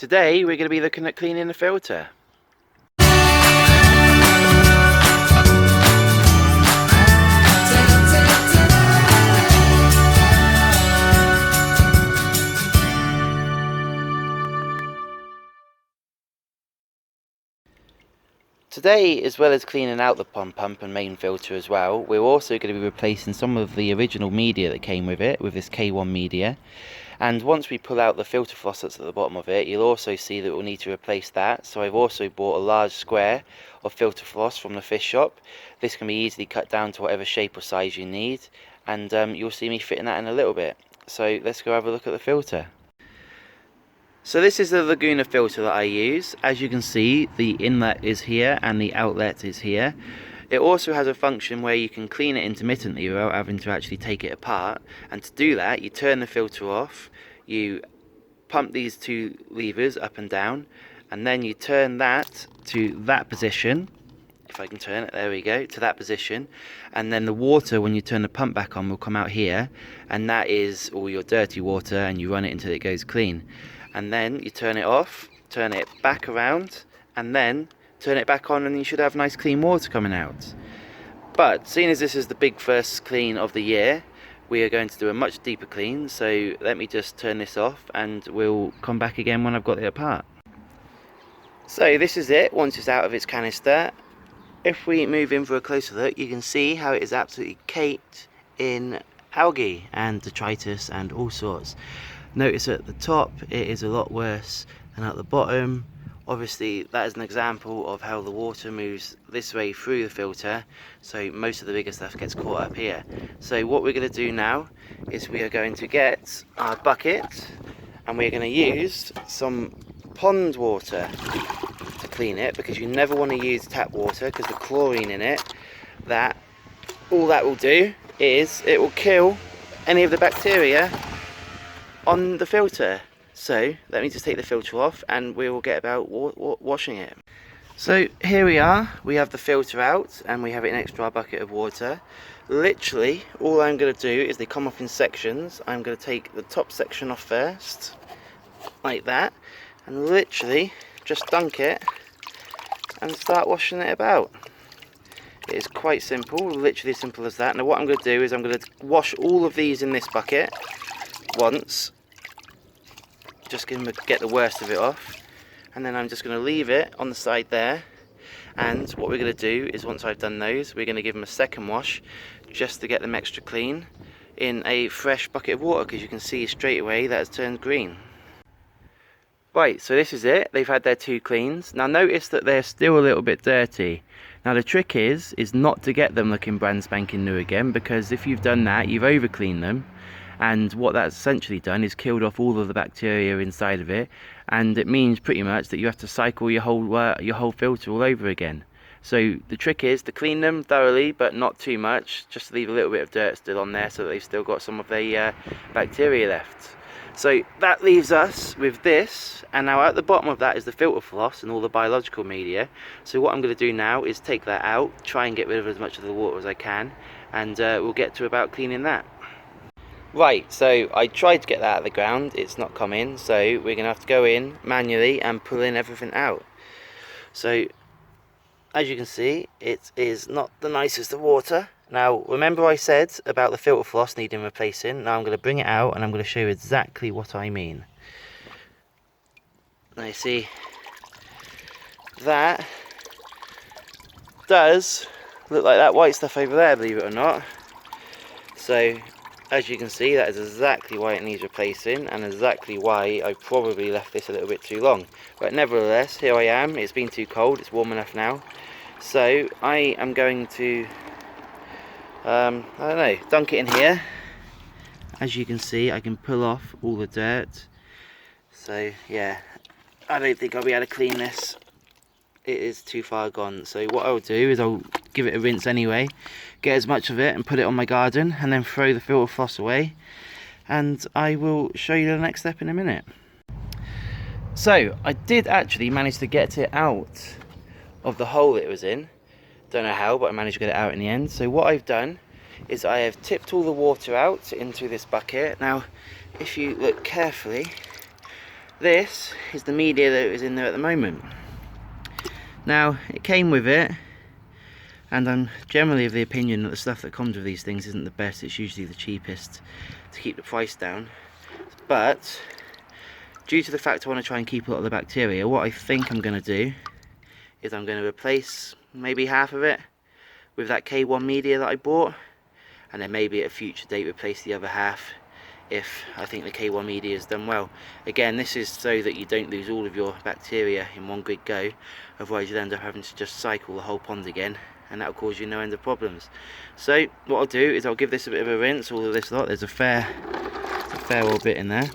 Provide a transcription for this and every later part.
Today we're going to be looking at cleaning the filter. Today, as well as cleaning out the pump and main filter as well, we're also going to be replacing some of the original media that came with it, with this K1 media. And once we pull out the filter floss that's at the bottom of it, you'll also see that we'll need to replace that. So I've also bought a large square of filter floss from the fish shop. This can be easily cut down to whatever shape or size you need, and you'll see me fitting that in a little bit. So let's go have a look at the filter. So this is the Laguna filter that I use. As you can see, the inlet is here and the outlet is here. It also has a function where you can clean it intermittently without having to actually take it apart. And to do that, you turn the filter off, you pump these two levers up and down, and then you turn that to that position. If I can turn it, there we go, to that position. And then the water, when you turn the pump back on, will come out here. And that is all your dirty water, and you run it until it goes clean. And then you turn it off, turn it back around, and then turn it back on, and you should have nice clean water coming out. But seeing as this is the big first clean of the year, we are going to do a much deeper clean. So let me just turn this off and we'll come back again when I've got it apart. So this is it once it's out of its canister. If we move in for a closer look, you can see how it is absolutely caked in algae and detritus and all sorts. Notice at the top it is a lot worse than at the bottom. Obviously that is an example of how the water moves this way through the filter, so most of the bigger stuff gets caught up here. So what we're going to do now is we are going to get our bucket and we're going to use some pond water to clean it, because you never want to use tap water because the chlorine in it, all that will do is it will kill any of the bacteria on the filter. So let me just take the filter off and we will get about washing it. So here we are, we have the filter out and we have it next to our bucket of water. Literally all I'm going to do is, they come off in sections, I'm going to take the top section off first, like that, and literally just dunk it and start washing it about. It is quite simple, literally as simple as that. Now what I'm going to do is I'm going to wash all of these in this bucket once, just going to get the worst of it off, and then I'm just going to leave it on the side there. And what we're going to do is, once I've done those, we're going to give them a second wash just to get them extra clean in a fresh bucket of water, because you can see straight away that has turned green. Right, so this is it, they've had their two cleans. Now notice that they're still a little bit dirty. Now the trick is not to get them looking brand spanking new again, because if you've done that, you've over cleaned them. And what that's essentially done is killed off all of the bacteria inside of it, and it means pretty much that you have to cycle your whole filter all over again. So the trick is to clean them thoroughly, but not too much, just to leave a little bit of dirt still on there so that they've still got some of the bacteria left. So that leaves us with this, and now at the bottom of that is the filter floss and all the biological media. So what I'm going to do now is take that out, try and get rid of as much of the water as I can, and we'll get to about cleaning that. Right, so I tried to get that out of the ground, it's not come in, so we're going to have to go in manually and pull in everything out. So, as you can see, it is not the nicest of water. Now, remember I said about the filter floss needing replacing? Now I'm going to bring it out and I'm going to show you exactly what I mean. Now you see, that does look like that white stuff over there, believe it or not. So, as you can see, that is exactly why it needs replacing, and exactly why I probably left this a little bit too long. But nevertheless, here I am. It's been too cold, it's warm enough now. So I am going to, dunk it in here. As you can see, I can pull off all the dirt. So yeah, I don't think I'll be able to clean this. It is too far gone. So what I'll do is I'll give it a rinse anyway, get as much of it and put it on my garden, and then throw the filter floss away, and I will show you the next step in a minute. So I did actually manage to get it out of the hole it was in. Don't know how, but I managed to get it out in the end. So what I've done is I have tipped all the water out into this bucket. Now if you look carefully, this is the media that is in there at the moment. Now, it came with it, and I'm generally of the opinion that the stuff that comes with these things isn't the best. It's usually the cheapest to keep the price down. But due to the fact I want to try and keep a lot of the bacteria, what I think I'm going to do is I'm going to replace maybe half of it with that K1 media that I bought, and then maybe at a future date replace the other half if I think the K1 media has done well. Again, this is so that you don't lose all of your bacteria in one good go, otherwise you'll end up having to just cycle the whole pond again, and that'll cause you no end of problems. So what I'll do is I'll give this a bit of a rinse, all of this lot. There's a fair old bit in there.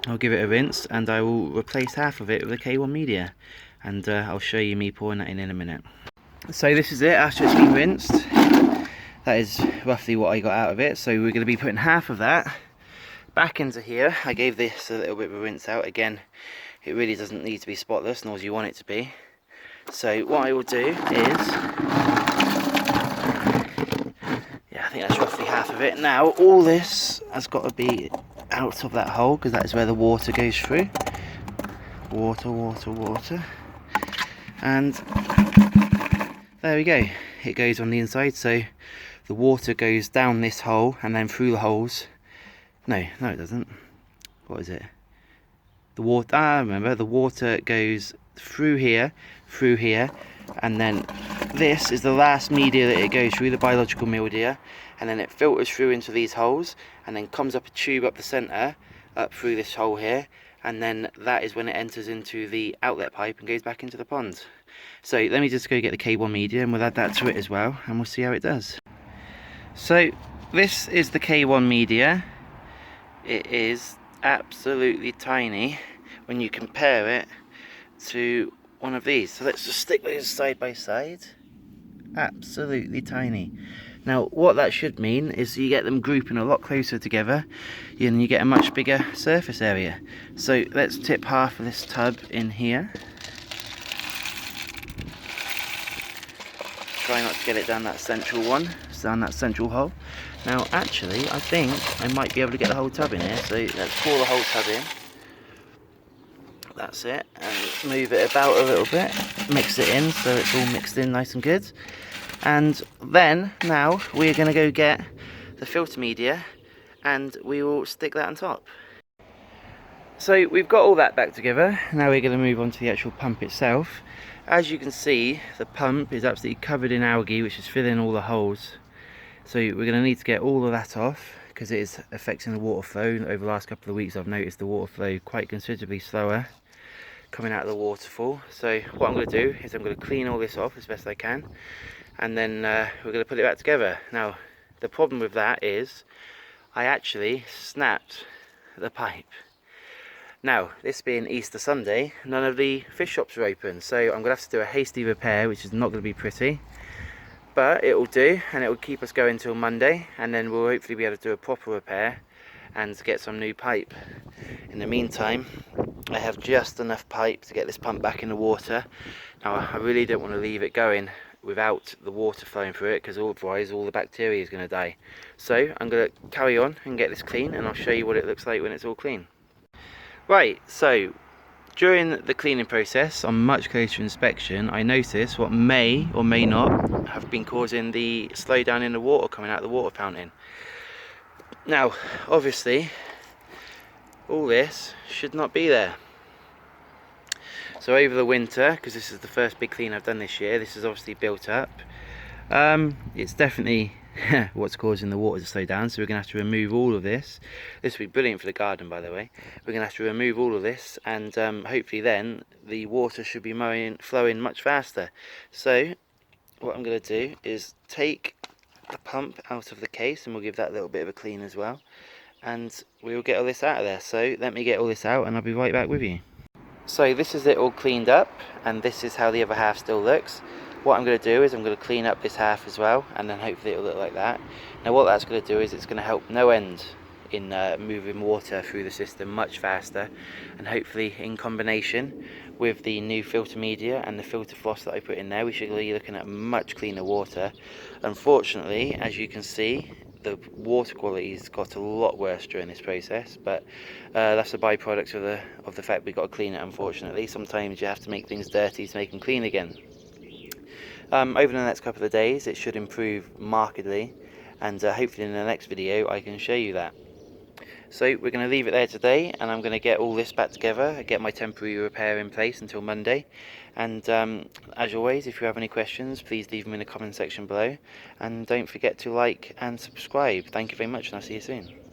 I'll give it a rinse, and I will replace half of it with the K1 media, and I'll show you me pouring that in a minute. So this is it after it's been rinsed. That is roughly what I got out of it. So we're going to be putting half of that back into here. I gave this a little bit of a rinse out. Again, it really doesn't need to be spotless, nor do you want it to be. So what I will do is, yeah, I think that's roughly half of it. Now all this has got to be out of that hole, because that is where the water goes through. Water, water, water. And there we go. It goes on the inside, so the water goes down this hole and then through the holes. No, it doesn't. What is it? The water, remember, the water goes through here, and then this is the last media that it goes through, the biological media, and then it filters through into these holes, and then comes up a tube up the centre, up through this hole here, and then that is when it enters into the outlet pipe and goes back into the pond. So let me just go get the K1 media, and we'll add that to it as well, and we'll see how it does. So this is the K1 media. It is absolutely tiny when you compare it to one of these. So let's just stick those side by side. Absolutely tiny. Now what that should mean is you get them grouping a lot closer together and you get a much bigger surface area. So let's tip half of this tub in here. Try not to get it down that central one, down that central hole. Now actually I think I might be able to get the whole tub in here, so let's pour the whole tub in. That's it, and move it about a little bit, mix it in so it's all mixed in nice and good. And then now we're going to go get the filter media and we will stick that on top. So we've got all that back together. Now we're going to move on to the actual pump itself. As you can see, the pump is absolutely covered in algae, which is filling all the holes. So we're going to need to get all of that off because it is affecting the water flow. Over the last couple of weeks I've noticed the water flow quite considerably slower coming out of the waterfall. So what I'm going to do is I'm going to clean all this off as best I can, and then we're going to put it back together. Now the problem with that is I actually snapped the pipe. Now this being Easter Sunday, none of the fish shops are open, so I'm going to have to do a hasty repair, which is not going to be pretty, but it will do, and it will keep us going till Monday, and then we'll hopefully be able to do a proper repair and get some new pipe. In the meantime, I have just enough pipe to get this pump back in the water. Now I really don't want to leave it going without the water flowing through it, because otherwise all the bacteria is going to die. So I'm going to carry on and get this clean, and I'll show you what it looks like when it's all clean. Right, so during the cleaning process, on much closer inspection, I noticed what may or may not have been causing the slowdown in the water coming out of the water fountain. Now obviously all this should not be there. So over the winter, because this is the first big clean I've done this year, this is obviously built up. It's definitely what's causing the water to slow down, so we're going to have to remove all of this. This will be brilliant for the garden, by the way. We're going to have to remove all of this, and hopefully then the water should be flowing much faster. So what I'm going to do is take the pump out of the case, and we'll give that a little bit of a clean as well, and we'll get all this out of there. So let me get all this out and I'll be right back with you. So this is it all cleaned up, and this is how the other half still looks. What I'm going to do is I'm going to clean up this half as well, and then hopefully it'll look like that. Now what that's going to do is it's going to help no end in moving water through the system much faster, and hopefully in combination with the new filter media and the filter floss that I put in there, we should be looking at much cleaner water. Unfortunately, as you can see, the water quality's got a lot worse during this process, but that's a byproduct of the fact we've got to clean it, unfortunately. Sometimes you have to make things dirty to make them clean again. Over the next couple of days it should improve markedly, and hopefully in the next video I can show you that. So we're going to leave it there today, and I'm going to get all this back together, get my temporary repair in place until Monday. And as always, if you have any questions, please leave them in the comment section below, and don't forget to like and subscribe. Thank you very much, and I'll see you soon.